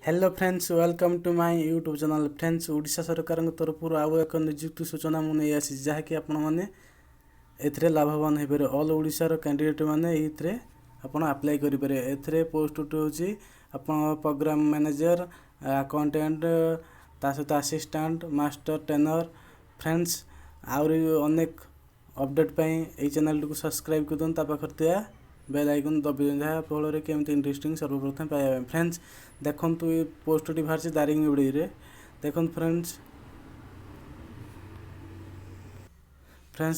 Hello friends welcome to my YouTube channel friends Odisha सरकार तरफ आउ एक नियुक्ति सूचना मुझे आसी जहाँकि आपण मैंने एथिरे लाभवान हो पारे ऑल ओडिशार कैंडिडेट मैंने ये आपण अप्लाई करेंगे एथिरे पोस्ट हूँ आपण प्रोग्राम मैनेजर अकाउंटेंट ता सहित असिस्टेंट मास्टर ट्रेनर फ्रेंड्स आउरी अनेक अपडेट ये चैनल को सब्सक्राइब कर दिखाँ पाखे बेल आइकन दबी जहाँ फल केमी इंटरेस्टिंग सर्वप्रथम पाइबा फ्रेंड्स देखु ये पोस्टटी बाहर दारिंगबाड़ी रे देखो फ्रेंड्स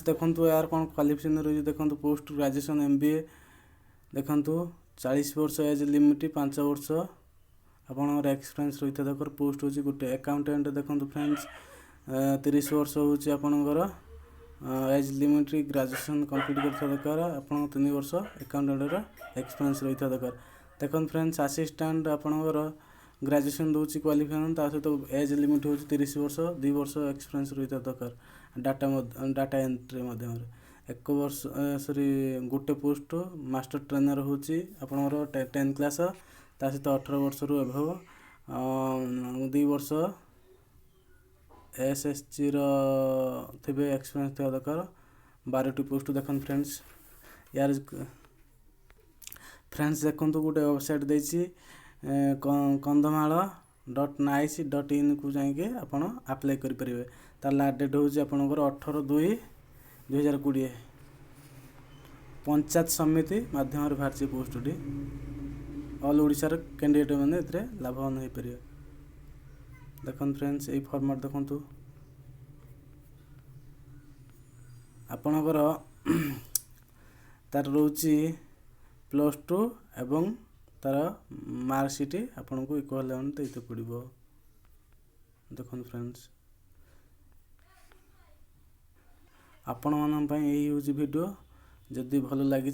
देखो यार कौन क्वालिफिकेशन रही देखो पोस्ट ग्रेजुएशन MBA देखो 40 वर्ष एज लिमिट 5 वर्ष आपंकर एक्सपीरियंस रही था दरकार पोस्ट हूँ गोटे अकाउंटेंट देखो फ्रेंड्स 30 वर्ष हूँ आपंकर एज लिमिट ग्रेजुएशन कंप्लीट कर दरकार आप 3 वर्ष अकाउंटेंटर एक्सपीरियंस रही था दरकार देखो फ्रेंड्स असिस्टेंट आपंकर ग्रेजुएशन दूसरी क्वालिफिकेशन सहित एज लिमिट हूँ 30 वर्ष 2 वर्ष एक्सपीरियंस रही था दरकार डाटा एंट्री मध्यम एक वर्ष सॉरी गोटे पोस्ट मास्टर ट्रेनर हूँ आपंकर 10 क्लास सहित 18 वर्ष रु एभव 2 वर्ष SSG थे एक्सपीरियंस थी दरकार 12टी पोस्ट देखो फ्रेंड्स यार फ्रेंड्स देखो गोटे वेबसाइट देती कंधमाल.nice.in को जाइए आपड़ अप्लाई करेंगे तार लास्ट डेट हूँ आपंकर 18/2/2020 पंचायत समिति माध्यम बाहर पोस्टटी ऑल ओडिशार कैंडिडेट मैंने लाभवान हो पारे देखो फ्रेंड्स ये फॉर्मेट देखु आपणकर तार रोची +2 एवं तार मार्कशीट आपन को इक्विवेलेंट देते पड़ो देखो फ्रेंड्स आपण मान यही हूँ वीडियो जदि भल लगी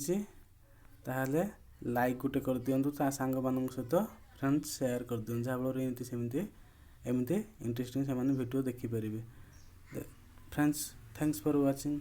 ताहले लाइक गोटे कर दिंतु सांग मान सहित फ्रेंड्स शेयर कर दिखाँ जहाँ फल एमती इंटरेस्टिंग से वीडियो देखिपारे फ्रेंड्स थैंक्स फॉर वाचिंग।